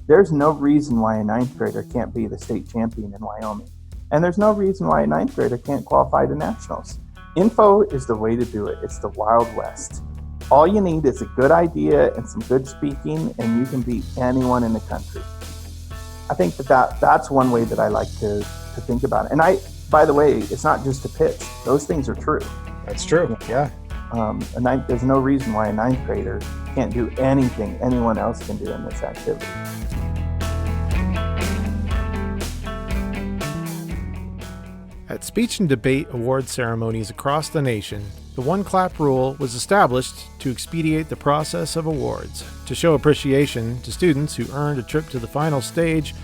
There's no reason why a ninth grader can't be the state champion in Wyoming. And there's no reason why a ninth grader can't qualify to nationals. Info is the way to do it. It's the Wild West. All you need is a good idea and some good speaking, and you can beat anyone in the country. I think that's one way that I like to think about it. And by the way, it's not just a pitch. Those things are true. That's true. Yeah. There's no reason why a ninth grader can't do anything anyone else can do in this activity. At speech and debate award ceremonies across the nation, the one-clap rule was established to expedite the process of awards, to show appreciation to students who earned a trip to the final stage,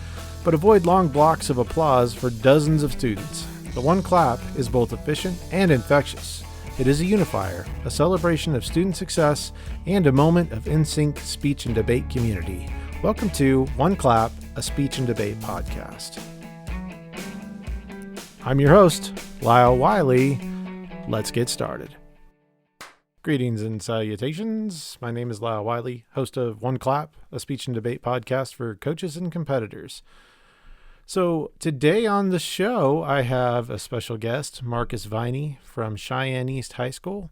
but avoid long blocks of applause for dozens of students. The one clap is both efficient and infectious. It is a unifier, a celebration of student success, and a moment of in-sync speech and debate community. Welcome to One Clap, a speech and debate podcast. I'm your host, Lyle Wiley. Let's get started. Greetings and salutations. My name is Lyle Wiley, host of One Clap, a speech and debate podcast for coaches and competitors. So today on the show, I have a special guest, Marcus Viney from Cheyenne East High School.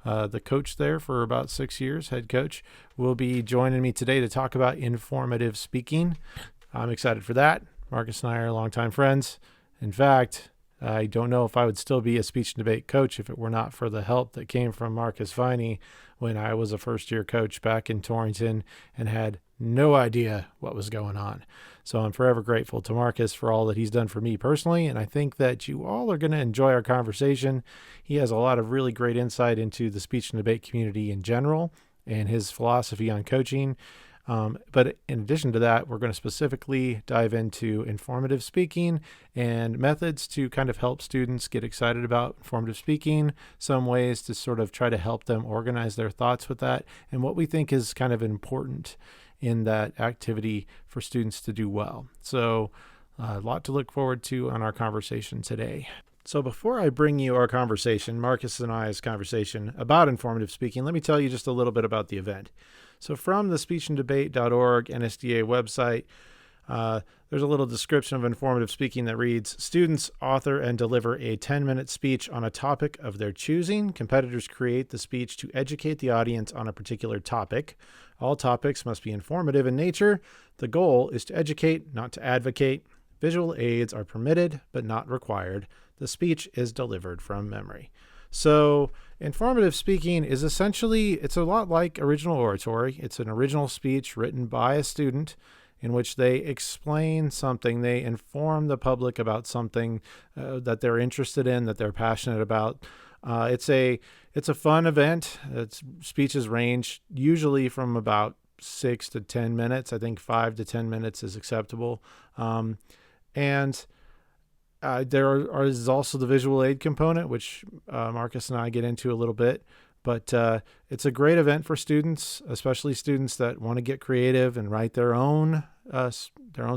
The coach there for about 6 years, head coach, will be joining me today to talk about informative speaking. I'm excited for that. Marcus and I are longtime friends. In fact, I don't know if I would still be a speech and debate coach if it were not for the help that came from Marcus Viney when I was a first-year coach back in Torrington and had no idea what was going on. So I'm forever grateful to Marcus for all that he's done for me personally, and I think that you all are going to enjoy our conversation. He has a lot of really great insight into the speech and debate community in general and his philosophy on coaching. But in addition to that, we're going to specifically dive into informative speaking and methods to kind of help students get excited about informative speaking, some ways to sort of try to help them organize their thoughts with that, and what we think is kind of important in that activity for students to do well. So a lot to look forward to on our conversation today. So before I bring you our conversation, Marcus and I's conversation about informative speaking, let me tell you just a little bit about the event. So from the speechanddebate.org NSDA website, there's a little description of informative speaking that reads, students author and deliver a 10-minute speech on a topic of their choosing. Competitors create the speech to educate the audience on a particular topic. All topics must be informative in nature. The goal is to educate, not to advocate. Visual aids are permitted, but not required. The speech is delivered from memory. So informative speaking is essentially, it's a lot like original oratory. It's an original speech written by a student in which they explain something, they inform the public about something that they're interested in, that they're passionate about. It's a fun event. Speeches range usually from about 6 to 10 minutes. I think 5 to 10 minutes is acceptable. There is also the visual aid component, which Marcus and I get into a little bit. But it's a great event for students, especially students that want to get creative and write their own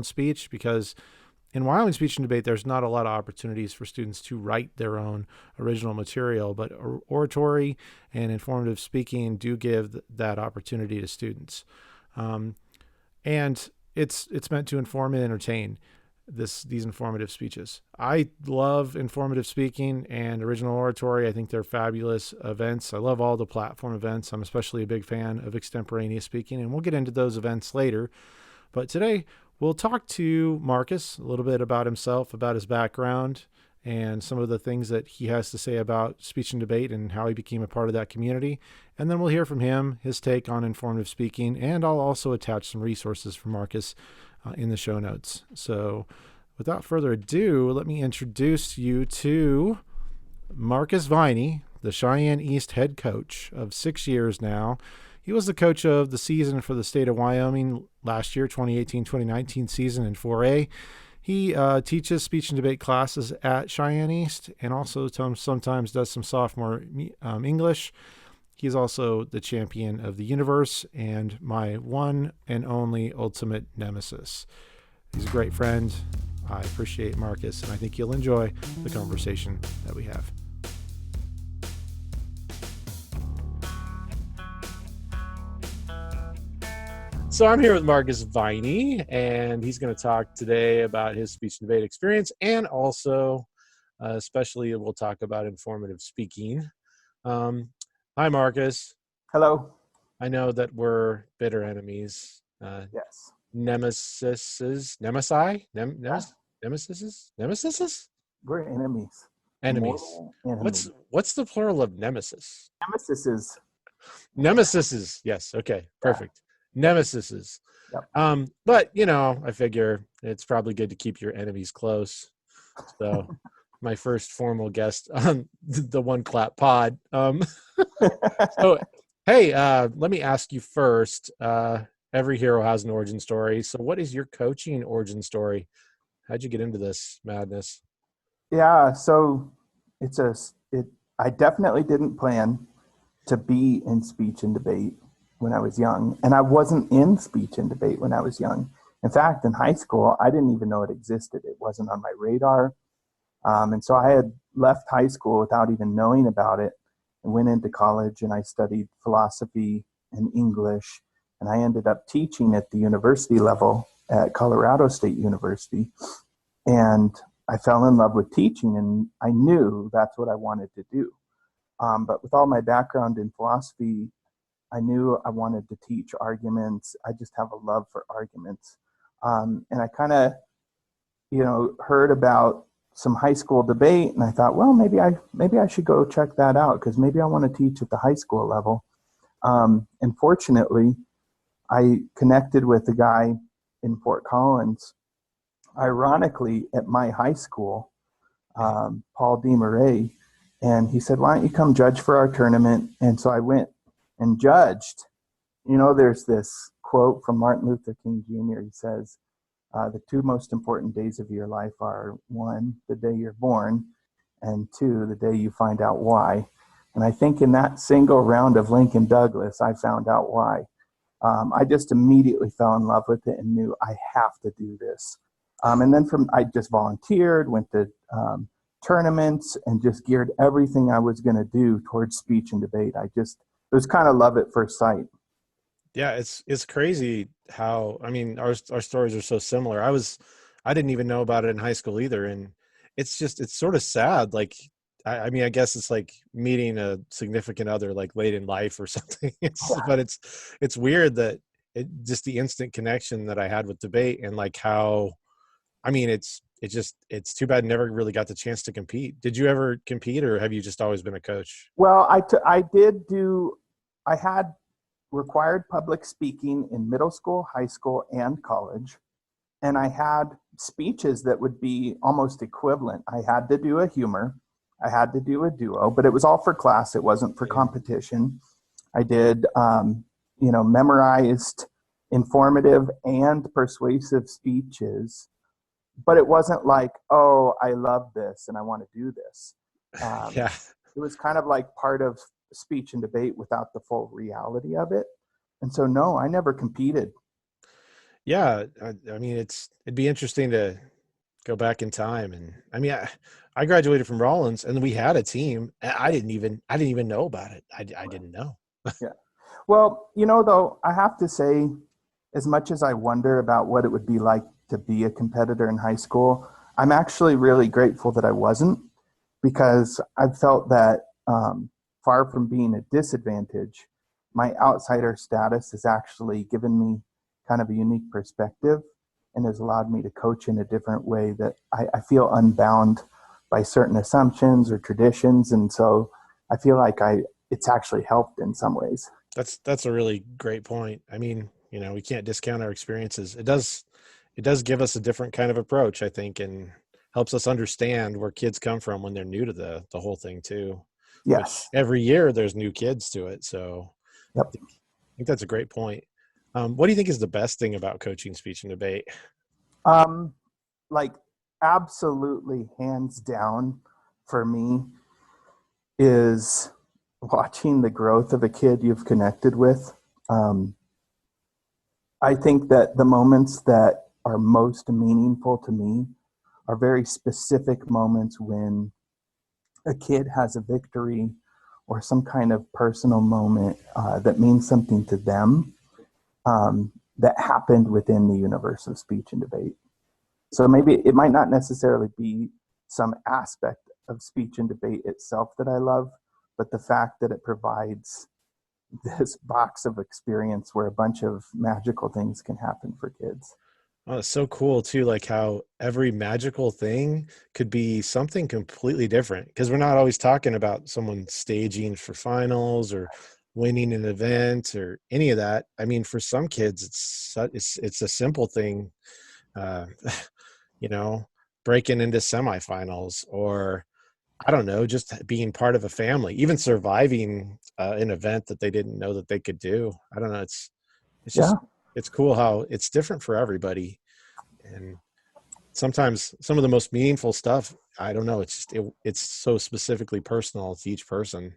speech, because in Wyoming speech and debate, there's not a lot of opportunities for students to write their own original material, but oratory and informative speaking do give that opportunity to students. And it's meant to inform and entertain these informative speeches. I love informative speaking and original oratory. I think they're fabulous events. I love all the platform events. I'm especially a big fan of extemporaneous speaking, and we'll get into those events later. But today we'll talk to Marcus a little bit about himself, about his background, and some of the things that he has to say about speech and debate and how he became a part of that community. And then we'll hear from him, his take on informative speaking, and I'll also attach some resources for Marcus in the show notes. So without further ado, let me introduce you to Marcus Viney, the Cheyenne East head coach of 6 years now. He was the coach of the season for the state of Wyoming last year, 2018-2019 season in 4A. He teaches speech and debate classes at Cheyenne East and also sometimes does some sophomore English. He's also the champion of the universe and my one and only ultimate nemesis. He's a great friend. I appreciate Marcus, and I think you'll enjoy the conversation that we have. So I'm here with Marcus Viney, and he's going to talk today about his speech and debate experience, and also, especially, we'll talk about informative speaking. Hi, Marcus. Hello. I know that we're bitter enemies, Yes. nemesises, Yeah. nemesises, We're enemies. enemies. Mortal What's enemies. what's the plural of nemesis? Nemesis is. Nemesises. Yes. Okay. Yeah. Perfect. Nemesises. Yep. But I figure it's probably good to keep your enemies close. So my first formal guest on the One Clap Pod. So hey, let me ask you first. Every hero has an origin story. So what is your coaching origin story? How'd you get into this madness? Yeah. So it's a. It. I definitely didn't plan to be in speech and debate when I was young, and I wasn't in speech and debate when I was young. In fact, in high school, I didn't even know it existed. It wasn't on my radar. And so I had left high school without even knowing about it and went into college and I studied philosophy and English. And I ended up teaching at the university level at Colorado State University. And I fell in love with teaching and I knew that's what I wanted to do. But with all my background in philosophy, I knew I wanted to teach arguments. I just have a love for arguments. And I kind of, heard about some high school debate, and I thought, well, maybe I should go check that out because maybe I want to teach at the high school level. And fortunately, I connected with a guy in Fort Collins, ironically at my high school, Paul DeMarais, and he said, "Why don't you come judge for our tournament?" And so I went and judged. There's this quote from Martin Luther King Jr. He says, the two most important days of your life are, one, the day you're born, and two, the day you find out why. And I think in that single round of Lincoln Douglas, I found out why. I just immediately fell in love with it and knew I have to do this. And then I just volunteered, went to tournaments, and just geared everything I was going to do towards speech and debate. It was kind of love at first sight. Yeah, it's crazy how, I mean, our stories are so similar. I didn't even know about it in high school either, and it's sort of sad. Like, I mean, I guess it's like meeting a significant other like late in life or something. But it's weird that just the instant connection that I had with debate and like how, I mean, it's too bad I never really got the chance to compete. Did you ever compete, or have you just always been a coach? Well, I had required public speaking in middle school, high school, and college. And I had speeches that would be almost equivalent. I had to do a humor, I had to do a duo, but it was all for class. It wasn't for competition. I did, memorized informative and persuasive speeches, but it wasn't like, oh, I love this and I want to do this. Yeah. It was kind of like part of speech and debate without the full reality of it. And so, no, I never competed. Yeah, I mean, it'd be interesting to go back in time, and I mean, I graduated from Rollins, and we had a team. I didn't even know about it. I didn't know. Yeah. Well, though, I have to say, as much as I wonder about what it would be like to be a competitor in high school, I'm actually really grateful that I wasn't, because I felt that far from being a disadvantage, my outsider status has actually given me kind of a unique perspective and has allowed me to coach in a different way that I feel unbound by certain assumptions or traditions. And so I feel like it's actually helped in some ways. That's a really great point. I mean, we can't discount our experiences. It does give us a different kind of approach, I think, and helps us understand where kids come from when they're new to the whole thing too. Which Yes. every year there's new kids to it. So Yep. I think that's a great point. What do you think is the best thing about coaching speech and debate? Like absolutely hands down for me is watching the growth of a kid you've connected with. I think that the moments that are most meaningful to me are very specific moments when a kid has a victory or some kind of personal moment that means something to them. that happened within the universe of speech and debate. So maybe it might not necessarily be some aspect of speech and debate itself that I love, but the fact that it provides this box of experience where a bunch of magical things can happen for kids. Oh, it's so cool too, like how every magical thing could be something completely different, because we're not always talking about someone staging for finals or winning an event or any of that. I mean, for some kids, it's a simple thing, uh, you know, breaking into semifinals, or I don't know, just being part of a family, even surviving an event that they didn't know that they could do. I don't know. It's Yeah. just, it's cool how it's different for everybody. And sometimes some of the most meaningful stuff, I don't know, it's so specifically personal to each person.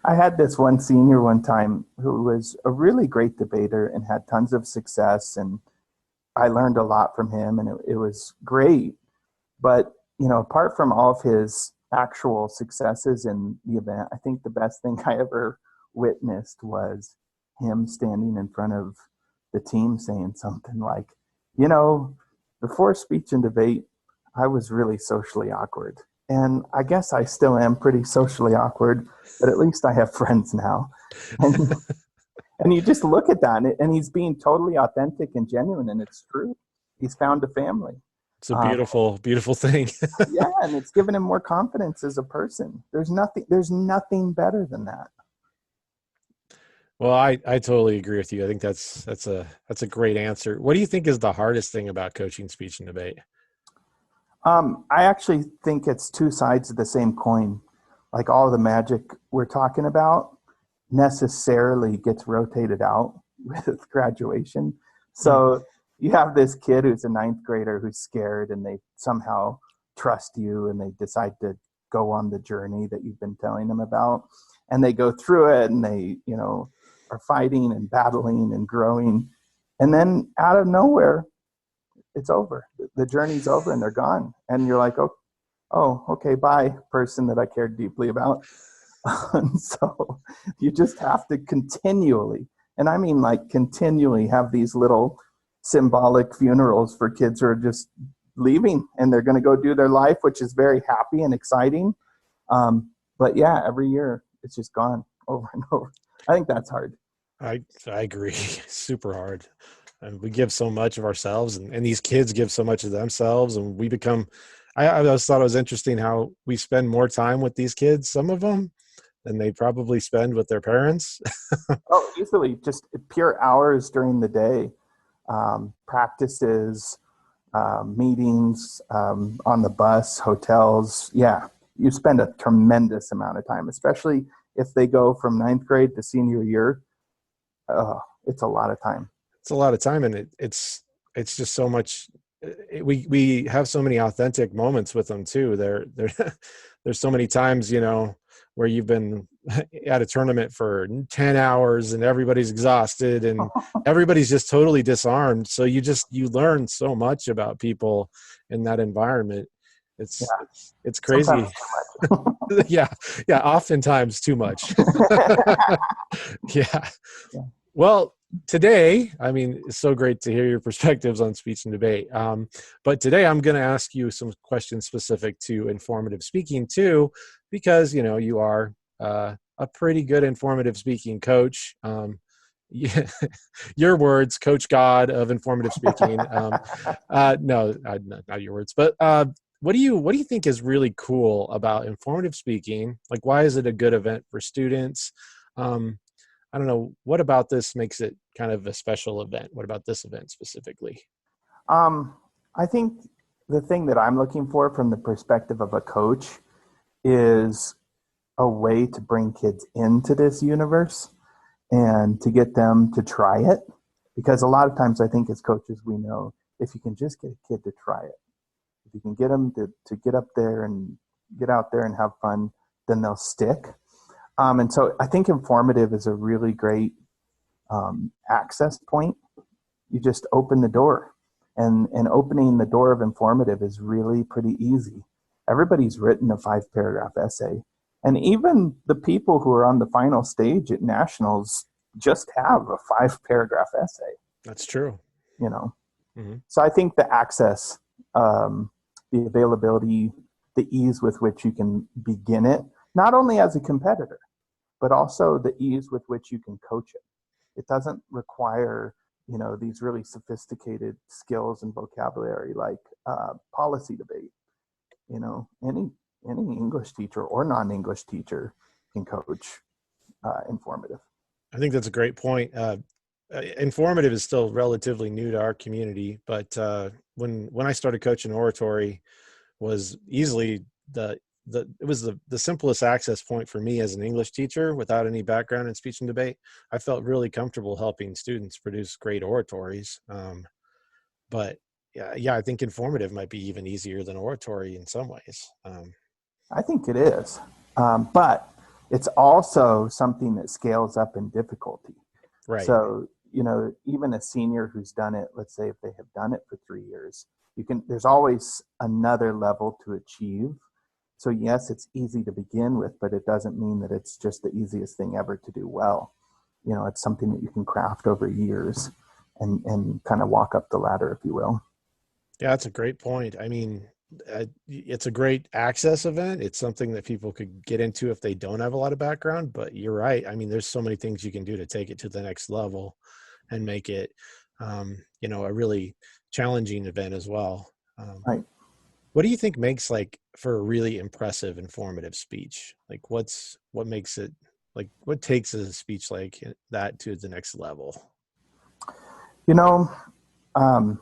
I had this one senior one time who was a really great debater and had tons of success. And I learned a lot from him, and it was great. But, apart from all of his actual successes in the event, I think the best thing I ever witnessed was him standing in front of the team saying something like, you know, before speech and debate, I was really socially awkward. And I guess I still am pretty socially awkward, but at least I have friends now. And, and you just look at that, and he's being totally authentic and genuine, and it's true. He's found a family. It's a Um, beautiful, beautiful thing. yeah, and it's given him more confidence as a person. There's nothing better than that. Well, I totally agree with you. I think that's a great answer. What do you think is the hardest thing about coaching speech and debate? I actually think it's two sides of the same coin. Like all the magic we're talking about necessarily gets rotated out with graduation. Mm. So you have this kid who's a ninth grader who's scared, and they somehow trust you, and they decide to go on the journey that you've been telling them about. And they go through it, and they, are fighting and battling and growing. And then out of nowhere, it's over. The journey's over and they're gone. And you're like, oh, okay, bye, person that I cared deeply about. And so you just have to continually, and I mean like continually, have these little symbolic funerals for kids who are just leaving, and they're going to go do their life, which is very happy and exciting. But yeah, every year it's just gone over and over. I think that's hard. I agree. Super hard. And we give so much of ourselves, and these kids give so much of themselves, and we become, I always thought it was interesting how we spend more time with these kids, some of them, than they probably spend with their parents. Oh, easily, just pure hours during the day, practices, meetings, on the bus, hotels. Yeah, you spend a tremendous amount of time, especially if they go from ninth grade to senior year. It's a lot of time. It's a lot of time, and it's just so much. We have so many authentic moments with them too. There's so many times, where you've been at a tournament for 10 hours and everybody's exhausted and everybody's just totally disarmed. So you learn so much about people in that environment. It's Yeah, it's crazy. sometimes too much. Yeah. Yeah. Oftentimes too much. Yeah. Yeah. Well, today, I mean, it's so great to hear your perspectives on speech and debate. But today I'm going to ask you some questions specific to informative speaking too, because, you are a pretty good informative speaking coach. Yeah, your words, Coach God of informative speaking. No, not your words, but what do you think is really cool about informative speaking? Like, why is it a good event for students? I don't know, what about this makes it kind of a special event? What about this event specifically? I think the thing that I'm looking for from the perspective of a coach is a way to bring kids into this universe and to get them to try it. Because a lot of times I think as coaches, we know if you can just get a kid to try it, if you can get them to get up there and get out there and have fun, then they'll stick. And so I think informative is a really great access point. You just open the door, and opening the door of informative is really pretty easy. Everybody's written a 5-paragraph essay, and even the people who are on the final stage at nationals just have a 5-paragraph essay. That's true. you know. Hmm. So I think the access, the availability, the ease with which you can begin it, not only as a competitor, but also the ease with which you can coach it. It doesn't require, these really sophisticated skills and vocabulary like policy debate. Any English teacher or non-English teacher can coach informative. I think that's a great point. Informative is still relatively new to our community, but when I started coaching oratory, was easily it was the simplest access point for me as an English teacher without any background in speech and debate. I felt really comfortable helping students produce great oratories. But yeah, I think informative might be even easier than oratory in some ways. I think it is, but it's also something that scales up in difficulty. Right. So, even a senior who's done it, let's say if they have done it for 3 years, there's always another level to achieve. So yes, it's easy to begin with, but it doesn't mean that it's just the easiest thing ever to do well. It's something that you can craft over years and kind of walk up the ladder, if you will. Yeah, that's a great point. I mean, it's a great access event. It's something that people could get into if they don't have a lot of background, but you're right. I mean, there's so many things you can do to take it to the next level and make it, a really challenging event as well. Right. What do you think makes for a really impressive, informative speech? What makes it what takes a speech like that to the next level? You know, um,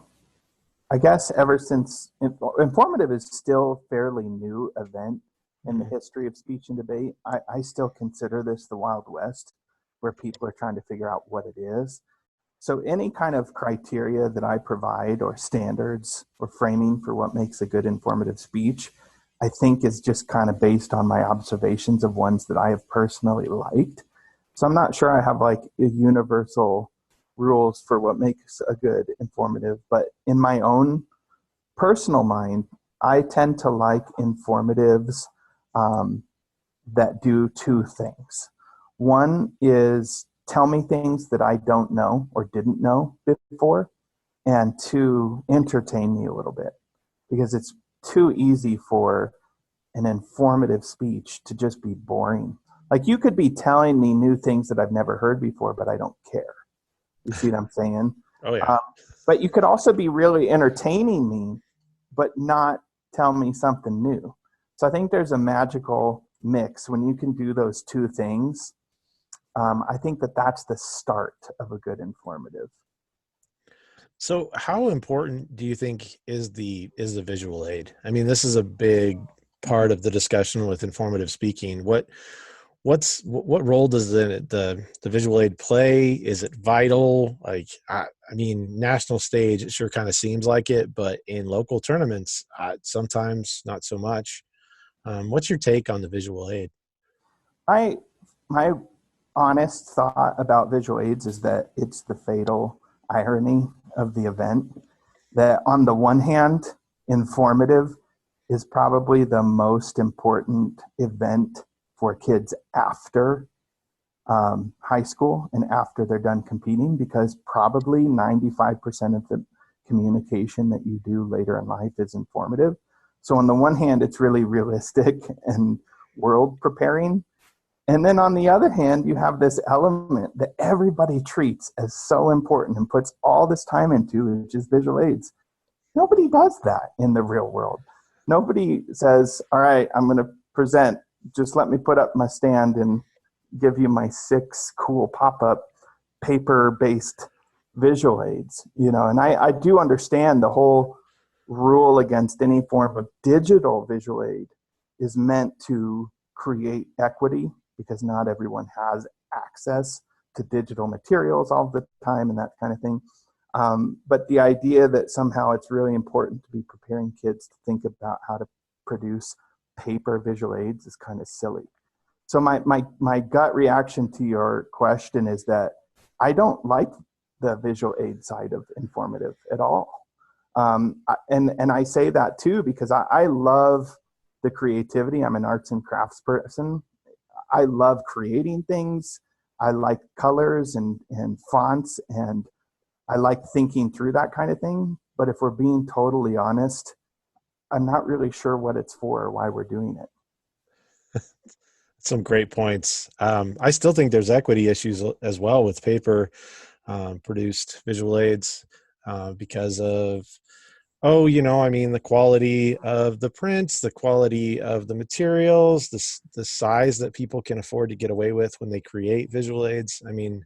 I guess ever since informative is still a fairly new event in the history of speech and debate, I still consider this the Wild West, where people are trying to figure out what it is. So any kind of criteria that I provide or standards or framing for what makes a good informative speech, I think is just kind of based on my observations of ones that I have personally liked. So I'm not sure I have like a universal rules for what makes a good informative, but in my own personal mind, I tend to like informatives um, that do two things. One is tell me things that I don't know or didn't know before, and two, entertain me a little bit, because it's too easy for an informative speech to just be boring. Like you could be telling me new things that I've never heard before, but I don't care. You see what I'm saying? Oh yeah. Um, but you could also be really entertaining me, but not tell me something new. So I think there's a magical mix when you can do those two things. I think that that's the start of a good informative. So how important do you think is the visual aid? I mean, this is a big part of the discussion with informative speaking. What role does the visual aid play? Is it vital? I mean, national stage, it sure kind of seems like it, but in local tournaments, sometimes not so much. What's your take on the visual aid? I my honest thought about visual aids is that it's the fatal irony of the event. That on the one hand, informative is probably the most important event for kids after high school and after they're done competing, because probably 95% of the communication that you do later in life is informative. So on the one hand, it's really realistic and world preparing. And then on the other hand, you have this element that everybody treats as so important and puts all this time into, which is visual aids. Nobody does that in the real world. Nobody says, all right, I'm going to present. Just let me put up my stand and give you my 6 cool pop-up paper-based visual aids. And I do understand the whole rule against any form of digital visual aid is meant to create equity, because not everyone has access to digital materials all the time and that kind of thing. But the idea that somehow it's really important to be preparing kids to think about how to produce paper visual aids is kind of silly. So my gut reaction to your question is that I don't like the visual aid side of informative at all. And I say that too because I love the creativity. I'm an arts and crafts person. I love creating things. I like colors and fonts and I like thinking through that kind of thing. But if we're being totally honest, I'm not really sure what it's for or why we're doing it. Some great points. I still think there's equity issues as well with paper produced visual aids because of, the quality of the prints, the quality of the materials, the size that people can afford to get away with when they create visual aids. I mean,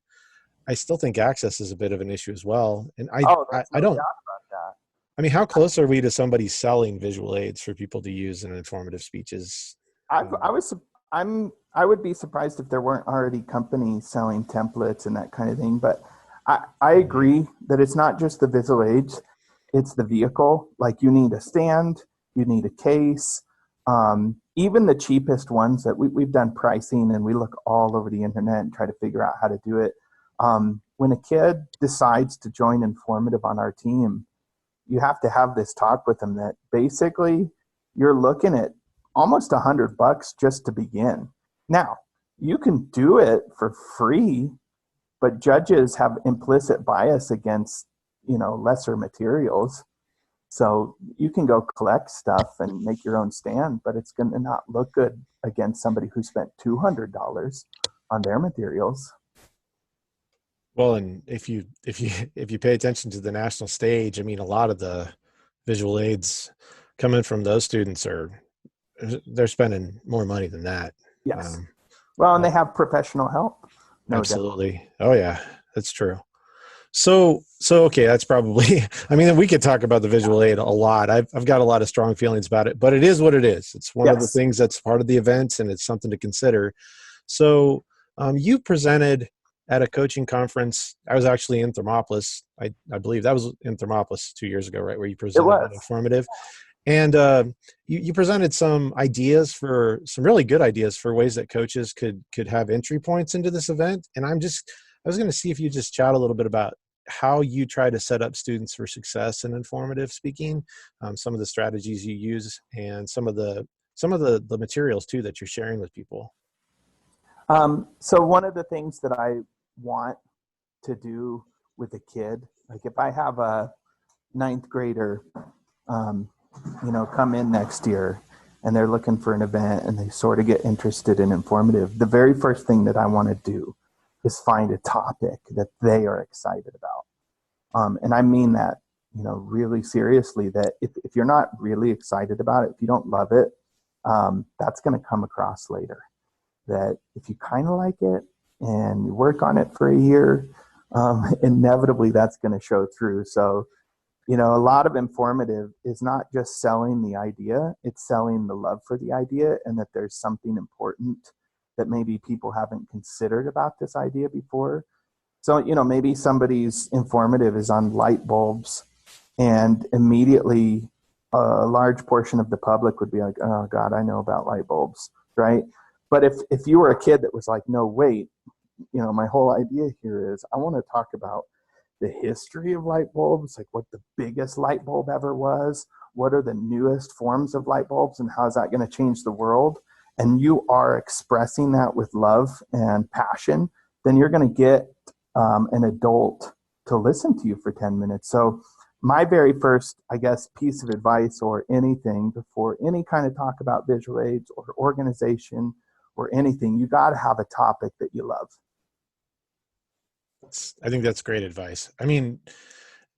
I still think access is a bit of an issue as well. And Oh, I, there's I no don't, doubt about that. I mean, how close are we to somebody selling visual aids for people to use in informative speeches? I would be surprised if there weren't already companies selling templates and that kind of thing. But I agree that it's not just the visual aids, it's the vehicle. Like you need a stand, you need a case. Even the cheapest ones that we've done pricing and we look all over the internet and try to figure out how to do it. When a kid decides to join informative on our team, you have to have this talk with them that basically you're looking at almost $100 just to begin. Now, you can do it for free, but judges have implicit bias against, lesser materials. So you can go collect stuff and make your own stand, but it's going to not look good against somebody who spent $200 on their materials. Well, and if you pay attention to the national stage, I mean, a lot of the visual aids coming from those students they're spending more money than that. Yes. Well, and they have professional help. No absolutely. doubt. Oh yeah, that's true. So okay, that's probably. I mean, we could talk about the visual aid a lot. I've got a lot of strong feelings about it, but it is what it is. It's one of the things that's part of the event, and it's something to consider. So you presented at a coaching conference. I was actually in Thermopolis. I believe that was in Thermopolis 2 years ago, right, where you presented an informative. And you presented some really good ideas for ways that coaches could have entry points into this event. And I was going to see if you just chat a little bit about how you try to set up students for success in informative speaking, some of the strategies you use, and some of the materials too that you're sharing with people. So one of the things that I want to do with a kid, like if I have a ninth grader, come in next year and they're looking for an event and they sort of get interested in informative, the very first thing that I want to do is find a topic that they are excited about. And I mean that, really seriously, that if you're not really excited about it, if you don't love it, that's going to come across later. That if you kind of like it and you work on it for a year, inevitably that's going to show through. So, a lot of informative is not just selling the idea, it's selling the love for the idea and that there's something important that maybe people haven't considered about this idea before. So, maybe somebody's informative is on light bulbs and immediately a large portion of the public would be like, oh God, I know about light bulbs, right? But if you were a kid that was like, no, wait, my whole idea here is I want to talk about the history of light bulbs, like what the biggest light bulb ever was, what are the newest forms of light bulbs, and how is that going to change the world? And you are expressing that with love and passion, then you're going to get an adult to listen to you for 10 minutes. So my very first, piece of advice or anything before any kind of talk about visual aids or organization or anything, you got to have a topic that you love. I think that's great advice. I mean,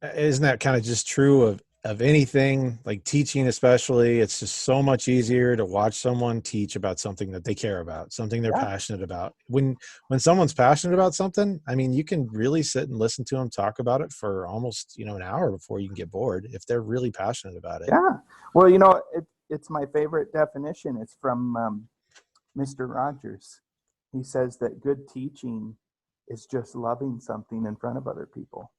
isn't that kind of just true of anything, like teaching especially? It's just so much easier to watch someone teach about something that they care about, something they're passionate about. When someone's passionate about something, I mean, you can really sit and listen to them talk about it for almost, an hour before you can get bored if they're really passionate about it. Yeah. Well, it's my favorite definition. It's from Mr. Rogers. He says that good teaching is just loving something in front of other people.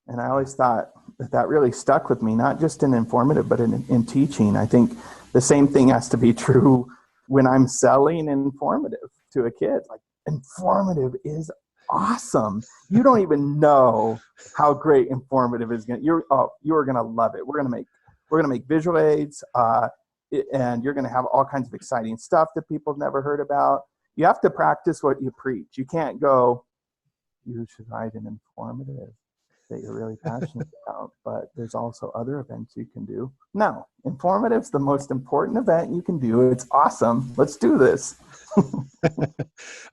And I always thought that really stuck with me, not just in informative, but in teaching. I think the same thing has to be true when I'm selling informative to a kid. Like, informative is awesome. You don't even know how great informative is going to, you are going to love it. We're going to make visual aids, and you're going to have all kinds of exciting stuff that people have never heard about. You have to practice what you preach. You can't go, you should write an informative. that you're really passionate about, but there's also other events you can do. No, informative's the most important event you can do. It's awesome. Let's do this.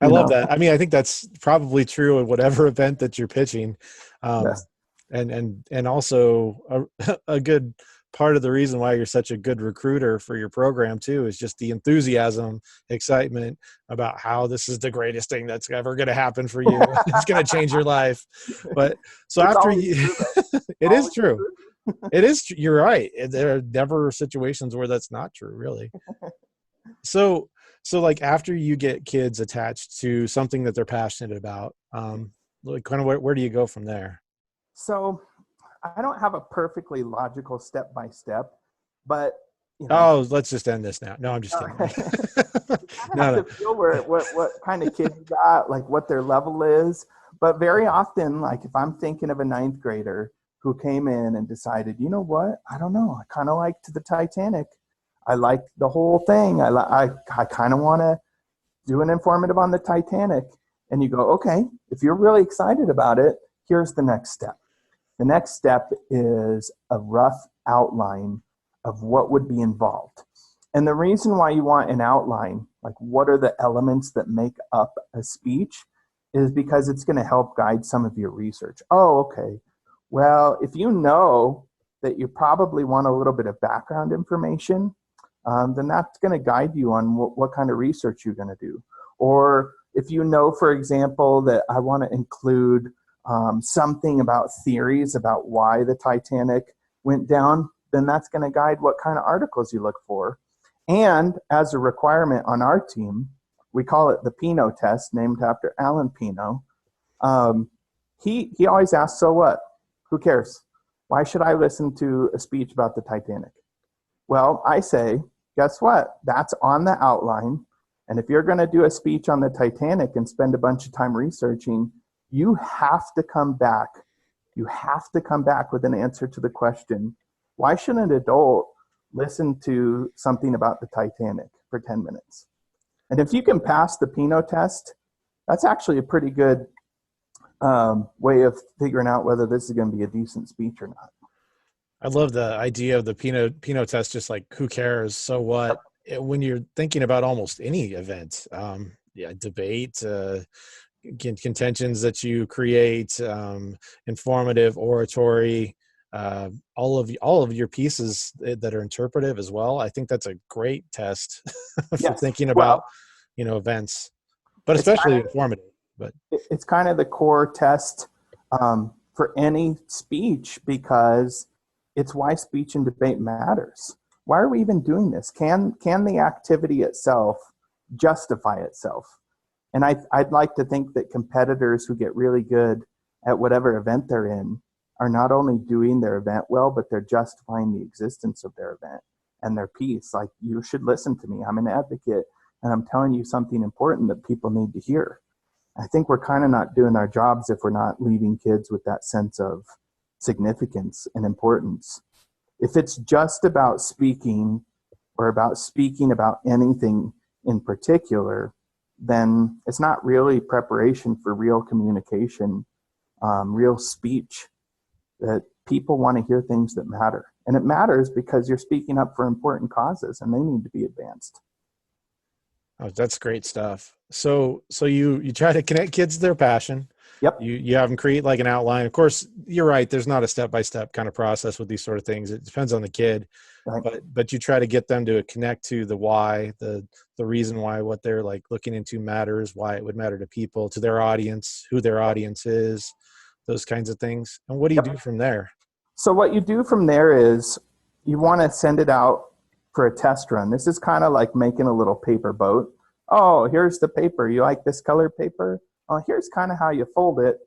I love that. I mean, I think that's probably true of whatever event that you're pitching. Yes. And also a good part of the reason why you're such a good recruiter for your program too is just the enthusiasm, excitement about how this is the greatest thing that's ever going to happen for you. It's going to change your life. But so It's after you, it is true. true. It is. You're right. There are never situations where that's not true, really. So like after you get kids attached to something that they're passionate about, like kind of where do you go from there? So I don't have a perfectly logical step-by-step, but Oh, let's just end this now. No, I'm just kidding. I have to feel what kind of kid you got, like what their level is. But very often, like if I'm thinking of a ninth grader who came in and decided, you know what, I don't know, I kind of liked the Titanic. I liked the whole thing. I kind of want to do an informative on the Titanic. And you go, okay, if you're really excited about it, here's the next step. The next step is a rough outline of what would be involved. And the reason why you want an outline, like what are the elements that make up a speech, is because it's going to help guide some of your research. Oh, okay. Well, if you know that you probably want a little bit of background information, then that's going to guide you on what kind of research you're going to do. Or if you know, for example, that I want to include something about theories about why the Titanic went down, then that's going to guide what kind of articles you look for. And as a requirement on our team, we call it the Pinot test, named after Alan Pinot. He always asks, so what? Who cares? Why should I listen to a speech about the Titanic? Well, I say, guess what? That's on the outline. And if you're going to do a speech on the Titanic and spend a bunch of time researching, you have to come back. You have to come back with an answer to the question, why should an adult listen to something about the Titanic for 10 minutes? And if you can pass the Pinot test, that's actually a pretty good way of figuring out whether this is going to be a decent speech or not. I love the idea of the Pinot test, just like who cares, so what? When you're thinking about almost any event, debate, contentions that you create, informative, oratory, all of your pieces that are interpretive as well. I think that's a great test for thinking about, events, but especially informative. But it's kind of the core test for any speech, because it's why speech and debate matters. Why are we even doing this? Can the activity itself justify itself? And I'd like to think that competitors who get really good at whatever event they're in are not only doing their event well, but they're justifying the existence of their event and their piece. Like, you should listen to me. I'm an advocate, and I'm telling you something important that people need to hear. I think we're kind of not doing our jobs if we're not leaving kids with that sense of significance and importance. If it's just about speaking, or about speaking about anything in particular, then it's not really preparation for real communication, real speech. That people want to hear things that matter. And it matters because you're speaking up for important causes, and they need to be advanced. Oh, that's great stuff. So you try to connect kids to their passion. Yep. You have them create like an outline. Of course, you're right. There's not a step-by-step kind of process with these sort of things. It depends on the kid, Right. but you try to get them to connect to the why, the reason why what they're like looking into matters, why it would matter to people, to their audience, who their audience is, those kinds of things. And what do you do from there? So what you do from there is you want to send it out for a test run. This is kind of like making a little paper boat. Oh, here's the paper. You like this color paper? Oh, here's kind of how you fold it.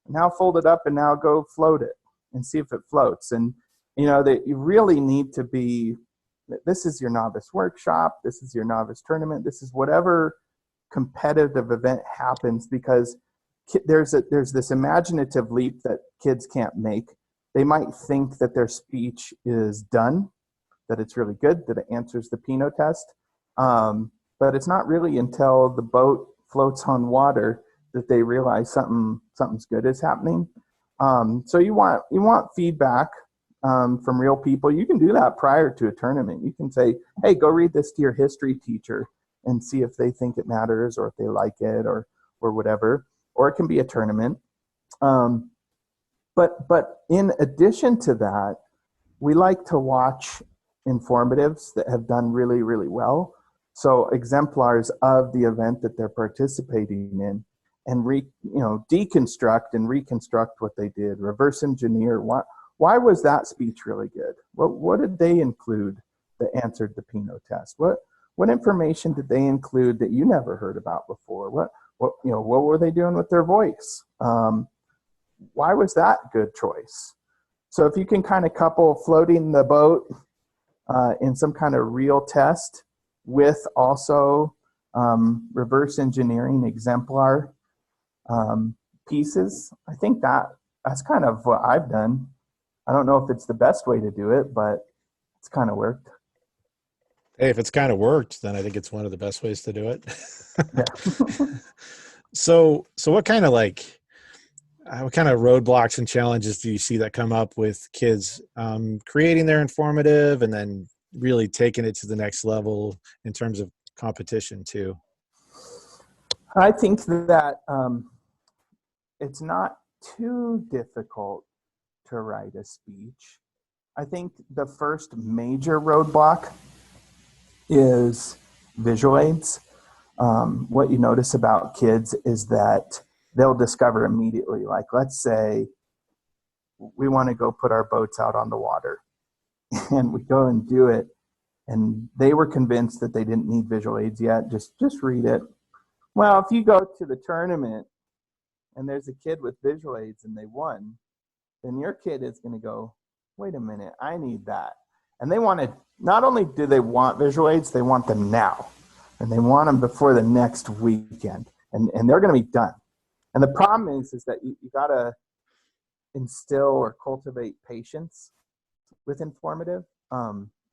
Now fold it up and now go float it and see if it floats. And that you really need to be, this is your novice workshop. This is your novice tournament. This is whatever competitive event happens, because there's this imaginative leap that kids can't make. They might think that their speech is done, that it's really good, that it answers the Pinot test. But it's not really until the boat floats on water that they realize something's good is happening. So you want feedback from real people. You can do that prior to a tournament. You can say, hey, go read this to your history teacher and see if they think it matters or if they like it or whatever. Or it can be a tournament. But in addition to that, we like to watch informatives that have done really, really well. So exemplars of the event that they're participating in, and deconstruct and reconstruct what they did, reverse engineer. Why was that speech really good? What did they include that answered the Pinot test? What information did they include that you never heard about before? What were they doing with their voice? Why was that a good choice? So if you can kind of couple floating the boat in some kind of real test with also reverse engineering exemplar pieces, I think that's kind of what I've done. I don't know if it's the best way to do it, but it's kind of worked. Hey, if it's kind of worked, then I think it's one of the best ways to do it. Yeah. So what kind of roadblocks and challenges do you see that come up with kids creating their informative and then really taking it to the next level in terms of competition too? I think that it's not too difficult to write a speech. I think the first major roadblock is visual aids. What you notice about kids is that they'll discover immediately, like let's say we want to go put our boats out on the water and we go and do it, and they were convinced that they didn't need visual aids yet. Just read it. Well, if you go to the tournament and there's a kid with visual aids and they won, then your kid is going to go, wait a minute, I need that. And they want to, not only do they want visual aids, they want them now. And they want them before the next weekend. And they're going to be done. And the problem is that you got to instill or cultivate patience with informative.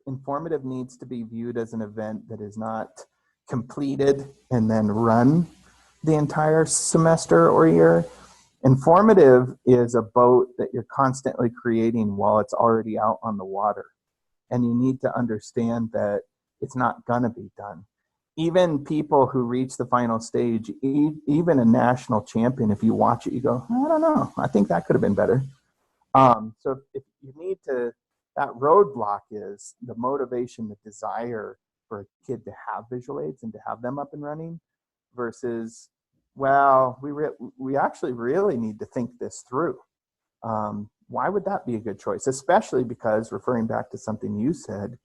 Informative needs to be viewed as an event that is not completed and then run the entire semester or year. Informative is a boat that you're constantly creating while it's already out on the water. And you need to understand that it's not going to be done. Even people who reach the final stage, even a national champion, if you watch it, you go, I don't know. I think that could have been better. So if you need to, that roadblock is the motivation, the desire for a kid to have visual aids and to have them up and running versus, well, we actually really need to think this through. Why would that be a good choice? Especially because, referring back to something you said,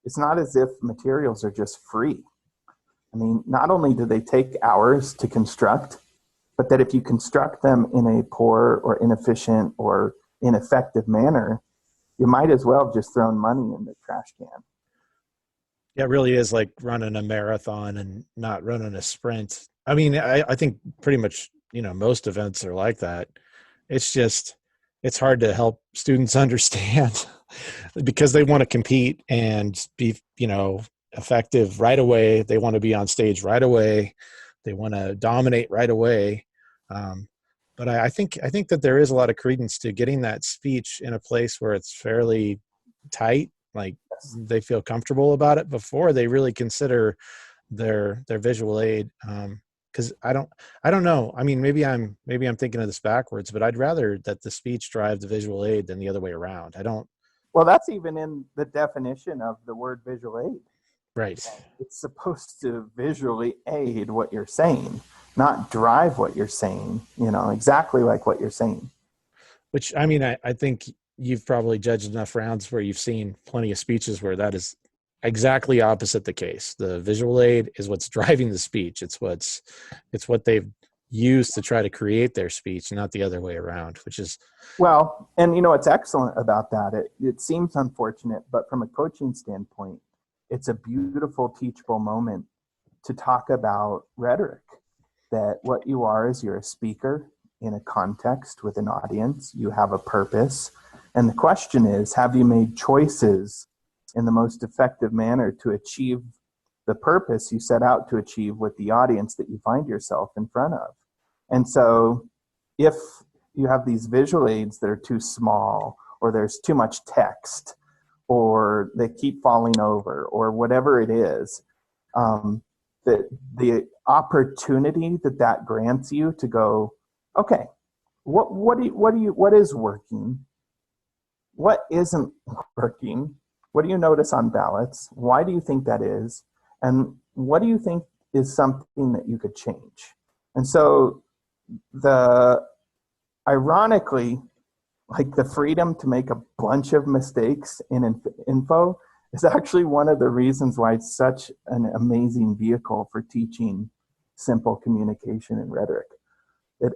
it's not as if materials are just free. I mean, not only do they take hours to construct, but that if you construct them in a poor or inefficient or ineffective manner, you might as well have just thrown money in the trash can. Yeah, it really is like running a marathon and not running a sprint. I mean, I think pretty much, most events are like that. It's just, it's hard to help students understand because they want to compete and be, effective right away. They want to be on stage right away. They want to dominate right away. But I think that there is a lot of credence to getting that speech in a place where it's fairly tight, like they feel comfortable about it before they really consider their visual aid. Because I don't know. I mean, maybe I'm thinking of this backwards, but I'd rather that the speech drive the visual aid than the other way around. Well, that's even in the definition of the word visual aid. Right. It's supposed to visually aid what you're saying, not drive what you're saying, exactly like what you're saying. Which, I mean, I think you've probably judged enough rounds where you've seen plenty of speeches where that is exactly opposite the case. The visual aid is what's driving the speech. It's what they've used to try to create their speech, not the other way around, which is. Well, and what's excellent about that, it seems unfortunate, but from a coaching standpoint, it's a beautiful teachable moment to talk about rhetoric, that what you are is you're a speaker in a context with an audience, you have a purpose. And the question is, have you made choices in the most effective manner to achieve the purpose you set out to achieve with the audience that you find yourself in front of? And so if you have these visual aids that are too small, or there's too much text, or they keep falling over, or whatever it is, the opportunity that grants you to go, okay, what is working? What isn't working? What do you notice on ballots? Why do you think that is? And what do you think is something that you could change? And so ironically, like the freedom to make a bunch of mistakes in info is actually one of the reasons why it's such an amazing vehicle for teaching simple communication and rhetoric.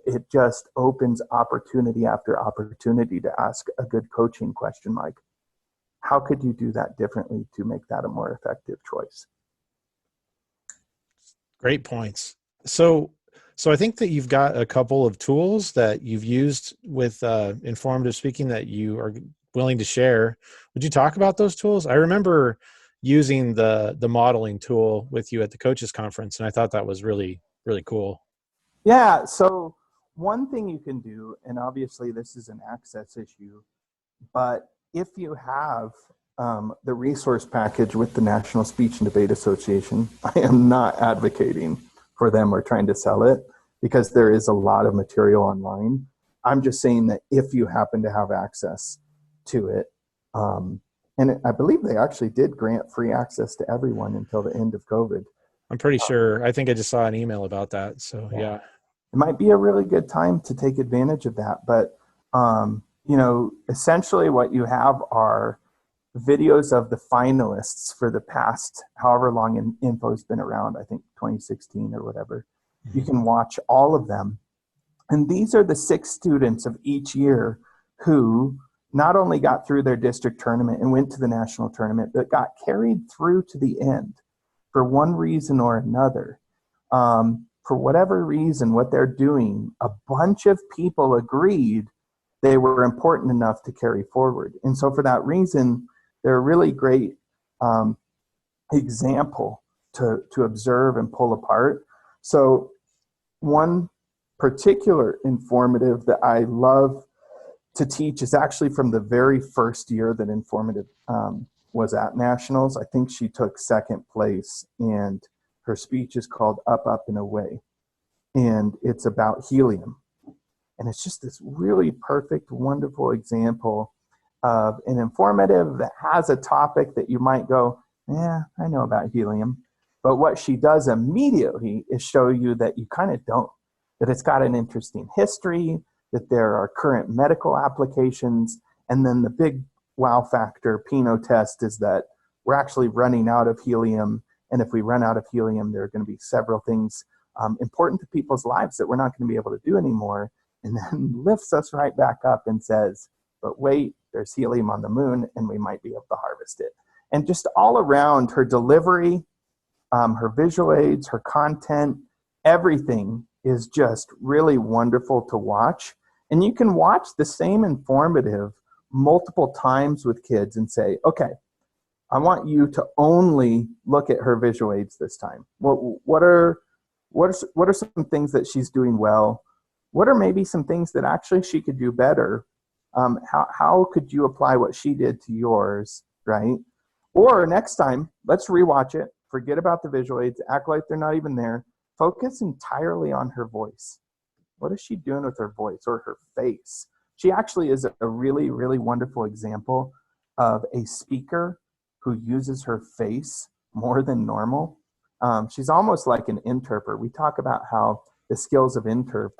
It just opens opportunity after opportunity to ask a good coaching question like, how could you do that differently to make that a more effective choice? Great points. So I think that you've got a couple of tools that you've used with informative speaking that you are willing to share. Would you talk about those tools? I remember using the modeling tool with you at the coaches conference, and I thought that was really, really cool. Yeah, so one thing you can do, and obviously this is an access issue, but if you have the resource package with the National Speech and Debate Association, I am not advocating for them or trying to sell it because there is a lot of material online. I'm just saying that if you happen to have access to it, and I believe they actually did grant free access to everyone until the end of COVID. I'm pretty sure. I think I just saw an email about that. So yeah. It might be a really good time to take advantage of that. But, essentially what you have are videos of the finalists for the past however long info's been around, I think 2016 or whatever. Mm-hmm. You can watch all of them. And these are the 6 students of each year who not only got through their district tournament and went to the national tournament, but got carried through to the end for one reason or another. For whatever reason, what they're doing, a bunch of people agreed they were important enough to carry forward. And so for that reason, they're a really great example to observe and pull apart. So one particular informative that I love to teach is actually from the very first year that informative was at nationals. I think she took second place, and her speech is called Up, Up, and Away. And it's about helium. And it's just this really perfect, wonderful example of an informative that has a topic that you might go, yeah, I know about helium. But what she does immediately is show you that you kind of don't, that it's got an interesting history, that there are current medical applications, and then the big wow factor Pinot test is that we're actually running out of helium, and if we run out of helium, there are going to be several things important to people's lives that we're not going to be able to do anymore, and then lifts us right back up and says, but wait, there's helium on the moon, and we might be able to harvest it. And just all around, her delivery, her visual aids, her content, everything is just really wonderful to watch. And you can watch the same informative multiple times with kids and say, okay, I want you to only look at her visual aids this time. What are some things that she's doing well? What are maybe some things that actually she could do better? How could you apply what she did to yours, right? Or next time, let's rewatch it. Forget about the visual aids. Act like they're not even there. Focus entirely on her voice. What is she doing with her voice or her face? She actually is a really, really wonderful example of a speaker who uses her face more than normal. She's almost like an interpreter. We talk about how the skills of interp,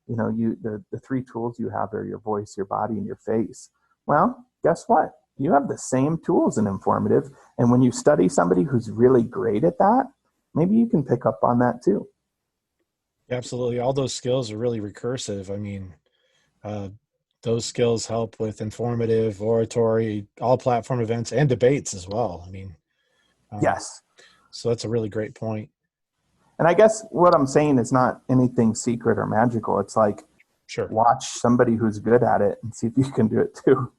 the 3 tools you have are your voice, your body, and your face. Well, guess what? You have the same tools in informative. And when you study somebody who's really great at that, maybe you can pick up on that too. Absolutely. All those skills are really recursive. I mean, those skills help with informative, oratory, all platform events, and debates as well. I mean, yes. So that's a really great point. And I guess what I'm saying is not anything secret or magical. It's like, sure, watch somebody who's good at it and see if you can do it too.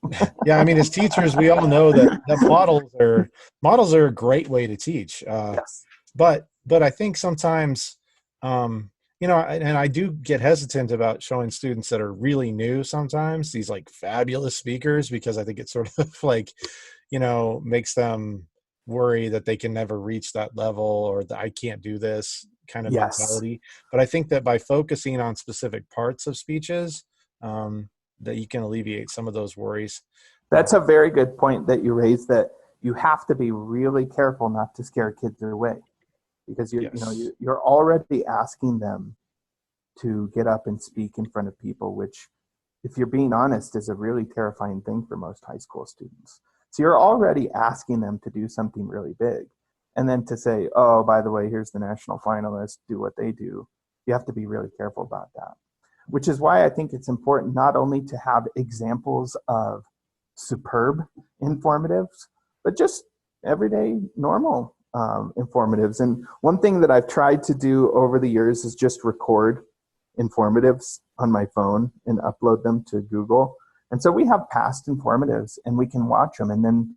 Yeah, I mean, as teachers, we all know that models are a great way to teach. Yes. But I think sometimes And I do get hesitant about showing students that are really new sometimes these like fabulous speakers, because I think it sort of like, makes them worry that they can never reach that level, or that I can't do this kind of Yes. mentality. But I think that by focusing on specific parts of speeches, that you can alleviate some of those worries. That's a very good point that you raised, that you have to be really careful not to scare kids away, because Yes. you're already asking them to get up and speak in front of people, which, if you're being honest, is a really terrifying thing for most high school students. So you're already asking them to do something really big. And then to say, oh, by the way, here's the national finalists, do what they do. You have to be really careful about that. Which is why I think it's important not only to have examples of superb informatives, but just everyday, normal informatives. And one thing that I've tried to do over the years is just record informatives on my phone and upload them to Google. And so we have past informatives and we can watch them, and then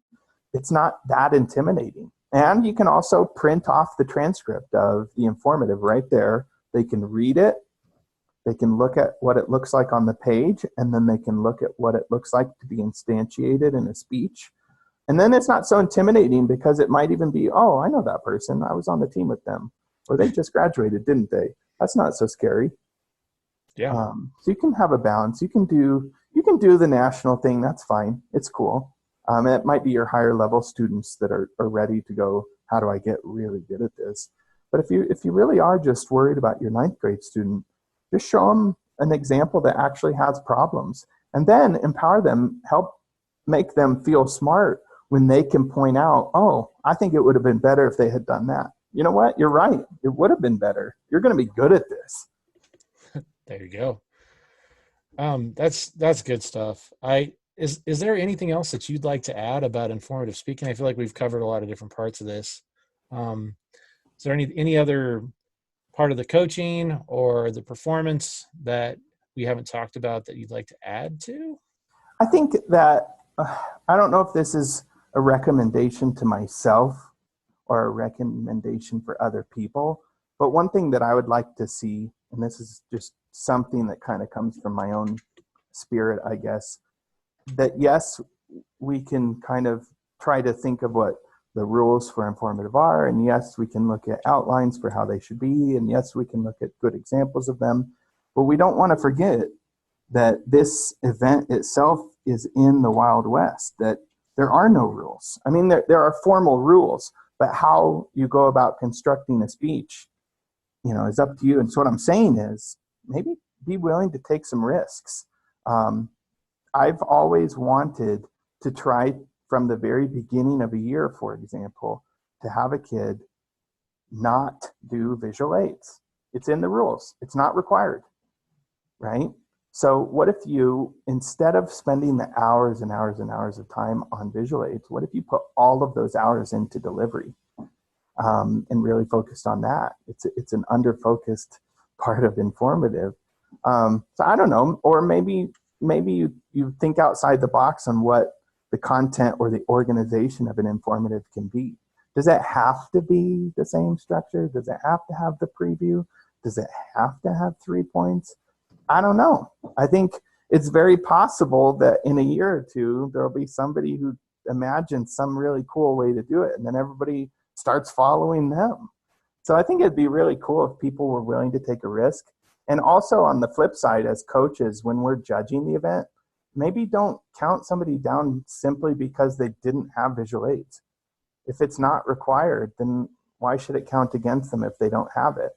it's not that intimidating. And you can also print off the transcript of the informative right there. They can read it, they can look at what it looks like on the page, and then they can look at what it looks like to be instantiated in a speech. And then it's not so intimidating, because it might even be, oh, I know that person. I was on the team with them. Or they just graduated, didn't they? That's not so scary. Yeah. So you can have a balance. You can do the national thing. That's fine. It's cool. It might be your higher level students that are ready to go, how do I get really good at this? But if you really are just worried about your ninth grade student, just show them an example that actually has problems, and then empower them, help make them feel smart when they can point out, oh, I think it would have been better if they had done that. You know what? You're right. It would have been better. You're going to be good at this. There you go. That's good stuff. Is there anything else that you'd like to add about informative speaking? I feel like we've covered a lot of different parts of this. Is there any other part of the coaching or the performance that we haven't talked about that you'd like to add to? I think that I don't know if this is a recommendation to myself or a recommendation for other people, but one thing that I would like to see, and this is just something that kind of comes from my own spirit, I guess, that yes, we can kind of try to think of what the rules for informative are, and yes, we can look at outlines for how they should be, and yes, we can look at good examples of them, but we don't want to forget that this event itself is in the Wild West, that there are no rules. I mean, there are formal rules, but how you go about constructing a speech, is up to you. And so what I'm saying is, maybe be willing to take some risks. I've always wanted to try from the very beginning of a year, for example, to have a kid not do visual aids. It's in the rules. It's not required, right? So what if you, instead of spending the hours and hours and hours of time on visual aids, what if you put all of those hours into delivery, and really focused on that? It's an under-focused part of informative. So I don't know, or maybe you think outside the box on what the content or the organization of an informative can be. Does it have to be the same structure? Does it have to have the preview? Does it have to have 3 points? I don't know. I think it's very possible that in a year or two, there'll be somebody who imagines some really cool way to do it, and then everybody starts following them. So I think it'd be really cool if people were willing to take a risk. And also on the flip side, as coaches, when we're judging the event, maybe don't count somebody down simply because they didn't have visual aids. If it's not required, then why should it count against them if they don't have it?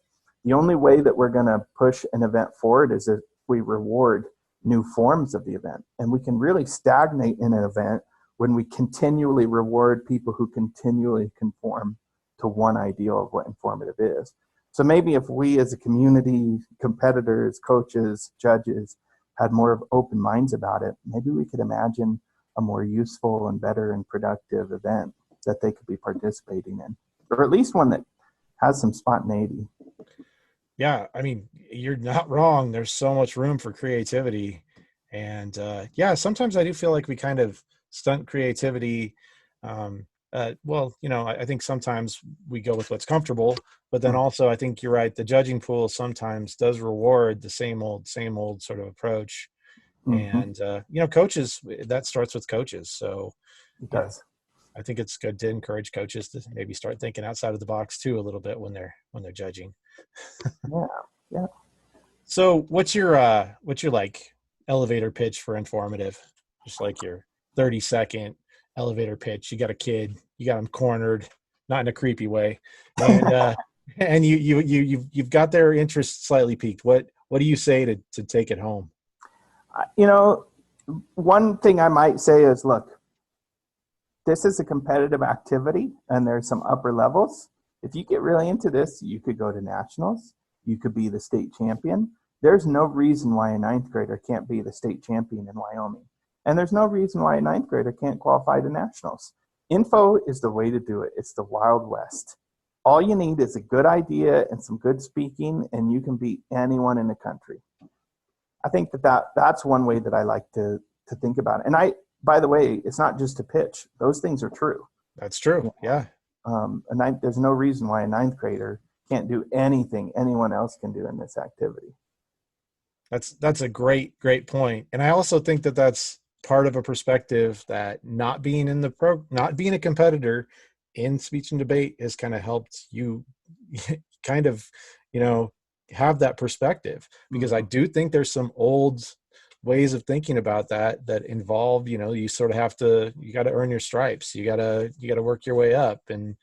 The only way that we're going to push an event forward is if we reward new forms of the event. And we can really stagnate in an event when we continually reward people who continually conform to one ideal of what informative is. So maybe if we as a community, competitors, coaches, judges, had more of open minds about it, maybe we could imagine a more useful and better and productive event that they could be participating in, or at least one that has some spontaneity. Yeah, I mean, you're not wrong. There's so much room for creativity. And yeah, sometimes I do feel like we kind of stunt creativity, well, I think sometimes we go with what's comfortable, but then also I think you're right. The judging pool sometimes does reward the same old sort of approach. Mm-hmm. And, coaches, that starts with coaches. So, It you know, does. I think it's good to encourage coaches to maybe start thinking outside of the box too, a little bit when they're judging. Yeah. Yeah. So what's your like elevator pitch for informative? Just like your 30-second elevator pitch. You got a kid, you got them cornered, not in a creepy way. And and you've got their interest slightly piqued. What do you say to take it home? You know, one thing I might say is, look, this is a competitive activity and there's some upper levels. If you get really into this, you could go to nationals. You could be the state champion. There's no reason why a ninth grader can't be the state champion in Wyoming. And there's no reason why a ninth grader can't qualify to nationals. Info is the way to do it. It's the Wild West. All you need is a good idea and some good speaking, and you can beat anyone in the country. I think that's one way that I like to think about it. And by the way, it's not just a pitch. Those things are true. That's true. Yeah. There's no reason why a ninth grader can't do anything anyone else can do in this activity. That's a great point. And I also think that that's part of a perspective that not being a competitor in speech and debate has kind of helped you kind of, have that perspective, because I do think there's some old ways of thinking about that involve, you sort of you got to earn your stripes. You got to work your way up. And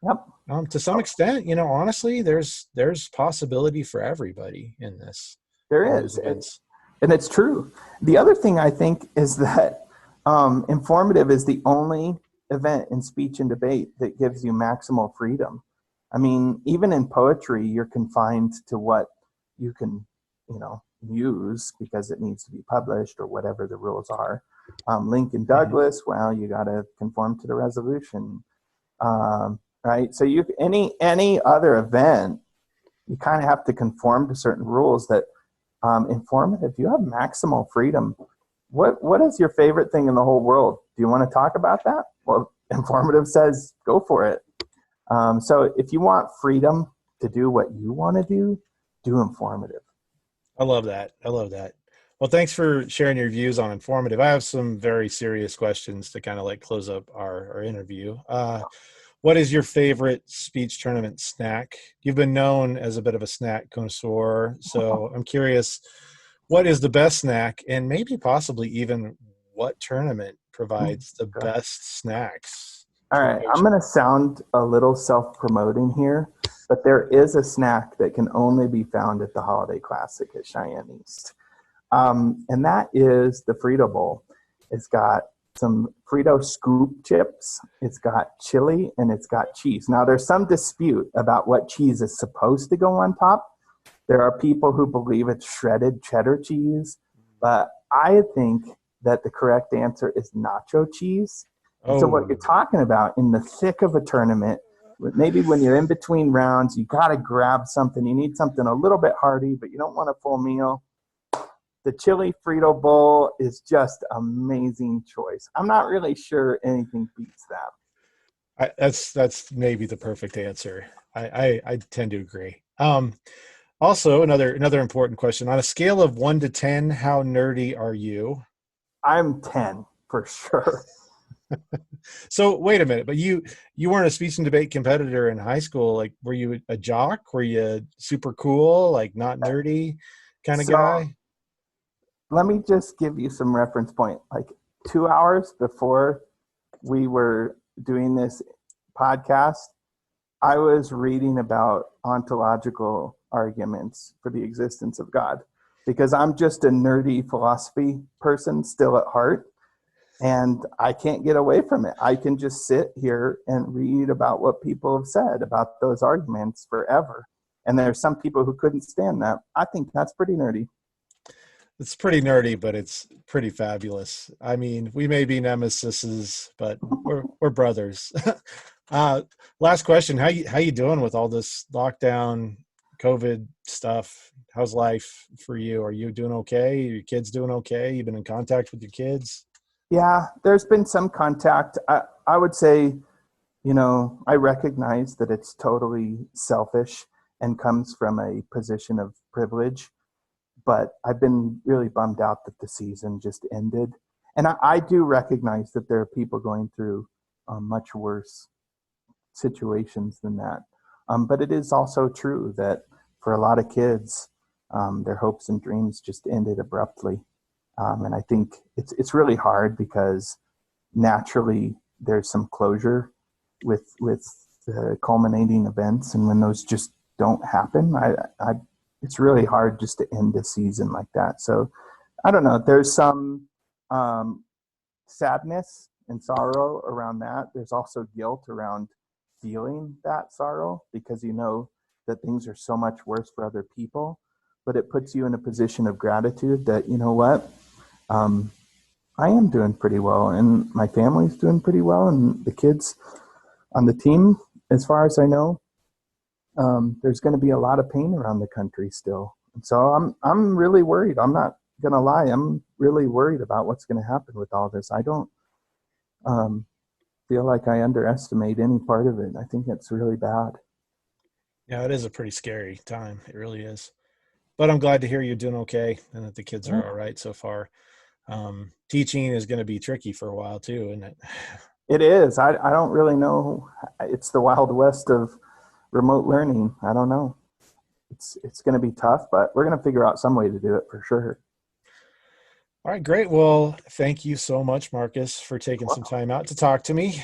Yep. To some extent, honestly, there's possibility for everybody in this. There is. And it's true. The other thing I think is that informative is the only event in speech and debate that gives you maximal freedom. I mean, even in poetry, you're confined to what you can, use because it needs to be published or whatever the rules are. Lincoln Douglas, well, you got to conform to the resolution, right? So any other event, you kind of have to conform to certain rules. That informative, you have maximal freedom. What is your favorite thing in the whole world? Do you want to talk about that? Well, informative says go for it. So if you want freedom to do what you want to do informative. I love that. Well, thanks for sharing your views on informative. I have some very serious questions to kind of like close up our interview. What is your favorite speech tournament snack? You've been known as a bit of a snack connoisseur, so I'm curious, what is the best snack, and maybe possibly even what tournament provides the best snacks? All right, I'm going to sound a little self-promoting here, but there is a snack that can only be found at the Holiday Classic at Cheyenne East. And that is the Frito Bowl. It's got some Frito scoop chips, it's got chili, and it's got cheese. Now, there's some dispute about what cheese is supposed to go on top. There are people who believe it's shredded cheddar cheese, but I think that the correct answer is nacho cheese. So what you're talking about in the thick of a tournament, maybe when you're in between rounds, you got to grab something. You need something a little bit hearty, but you don't want a full meal. The chili Frito Bowl is just amazing choice. I'm not really sure anything beats that. That's maybe the perfect answer. I tend to agree. Also, another important question. On a scale of 1 to 10, how nerdy are you? I'm 10 for sure. So wait a minute, but you weren't a speech and debate competitor in high school. Like, were you a jock? Were you super cool, like not nerdy kind of guy? Let me just give you some reference point. Like 2 hours before we were doing this podcast, I was reading about ontological arguments for the existence of God, because I'm just a nerdy philosophy person still at heart. And I can't get away from it. I can just sit here and read about what people have said about those arguments forever. And there's some people who couldn't stand that. I think that's pretty nerdy. It's pretty nerdy, but it's pretty fabulous. I mean, we may be nemesises, but we're brothers. Last question. How you doing with all this lockdown, COVID stuff? How's life for you? Are you doing okay? Are your kids doing okay? You've been in contact with your kids? Yeah, there's been some contact. I would say I recognize that it's totally selfish and comes from a position of privilege, but I've been really bummed out that the season just ended. And I do recognize that there are people going through much worse situations than that. But it is also true that for a lot of kids, their hopes and dreams just ended abruptly. And I think it's really hard because naturally there's some closure with the culminating events, and when those just don't happen, it's really hard just to end a season like that. So I don't know. There's some sadness and sorrow around that. There's also guilt around feeling that sorrow because that things are so much worse for other people. But it puts you in a position of gratitude that, you know what, I am doing pretty well, and my family's doing pretty well, and the kids on the team, as far as I know, there's going to be a lot of pain around the country still. And so I'm really worried. I'm not going to lie. I'm really worried about what's going to happen with all this. I don't feel like I underestimate any part of it. I think it's really bad. Yeah, it is a pretty scary time. It really is. But I'm glad to hear you're doing okay and that the kids are all right so far. Teaching is going to be tricky for a while too, isn't it? It is. I don't really know. It's the Wild West of remote learning. I don't know. It's going to be tough, but we're going to figure out some way to do it for sure. All right, great. Well, thank you so much, Marcus, for taking some time out to talk to me.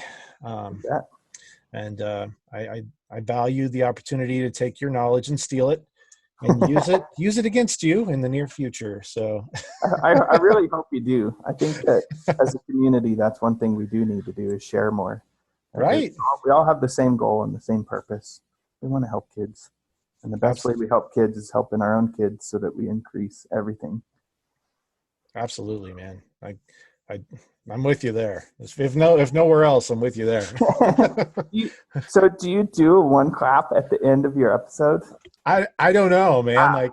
And I value the opportunity to take your knowledge and steal it and use it against you in the near future. So I really hope you do. I think that as a community, that's one thing we do need to do is share more. Right. We all have the same goal and the same purpose. We want to help kids. And the best way we help kids is helping our own kids so that we increase everything. Absolutely, man. I'm with you there. If nowhere else, I'm with you there. So do you do one clap at the end of your episode? I don't know, man. I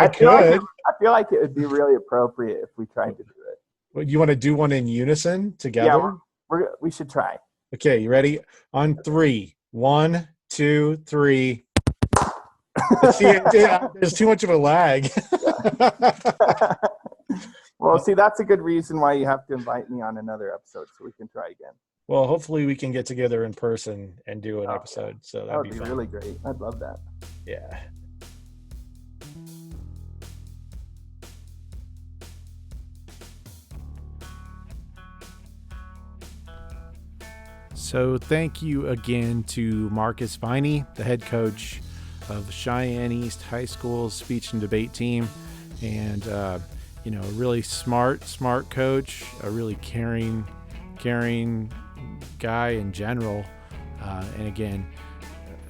feel could. I feel like it would be really appropriate if we tried to do it. Well, you want to do one in unison together? Yeah, we should try. Okay, you ready? On 3. 1, 2, 3. See, there's too much of a lag. Well, see, that's a good reason why you have to invite me on another episode so we can try again. Well, hopefully we can get together in person and do an episode. So that would be really great. I'd love that. Yeah. So thank you again to Marcus Viney, the head coach of Cheyenne East High School's speech and debate team, and a really smart coach, a really caring guy in general, and again,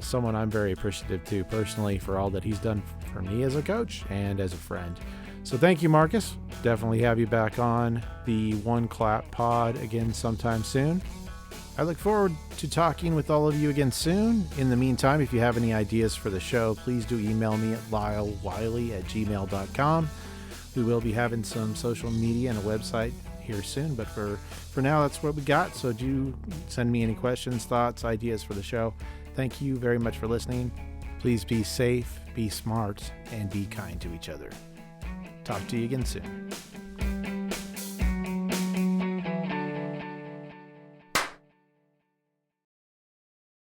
someone I'm very appreciative to personally for all that he's done for me as a coach and as a friend. So thank you, Marcus. Definitely have you back on the One Clap pod again sometime soon. I look forward to talking with all of you again soon. In the meantime, if you have any ideas for the show, please do email me at lylewiley@gmail.com. We will be having some social media and a website here soon, but for now, that's what we got. So do send me any questions, thoughts, ideas for the show. Thank you very much for listening. Please be safe, be smart, and be kind to each other. Talk to you again soon.